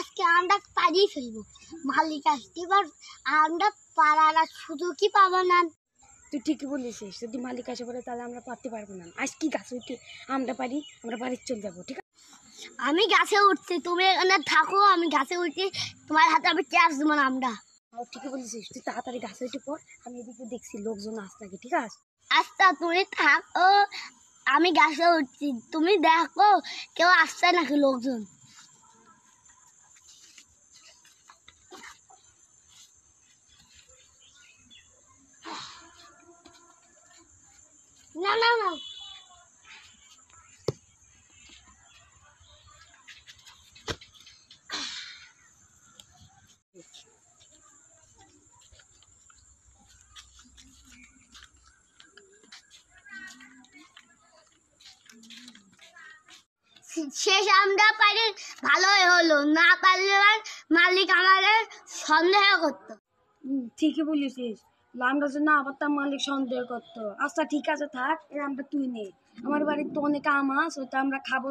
আজকে আমরা পারিয়ে ফেলবো। মালিক আসতে এবার আমরা পারার আর সুযোগই পাবো না। তুই ঠিকই বলেছিস, যদি মালিক আসে পড়ে তাহলে আমরা পারতে পারবো না। আজ কি গাছ উঠে আমরা পারি, আমরা বাড়ির চলে যাবো, ঠিক আছে? আমি গাছে উঠছি, তুমি এখানে থাকো, আমি গাছে উঠছি, তোমার হাতে আমি ক্যাশ দেবো না। আমরা ঠিকই বলেছিস, তুই তাড়াতাড়ি গাছে উঠে পড়, আমি এদিকে দেখছি লোকজন আসতে থাকে, ঠিক আছে? আচ্ছা তুমি থাকো, আমি গাছে উঠছি, তুমি দেখো কেউ আসছে নাকি লোকজন। না না না, শেষ আমরা পারি, ভালোই হলো, না পারলে মালিক আমাদের সন্দেহ করতো। ঠিকই বলেছিস, আমরা যে না পারতাম মালিক সন্দেহ করতো। আচ্ছা ঠিক আছে থাক, এর আমরা তুই নে, আমার বাড়ির তো অনেক আম আছে, ওটা আমরা খাবো না।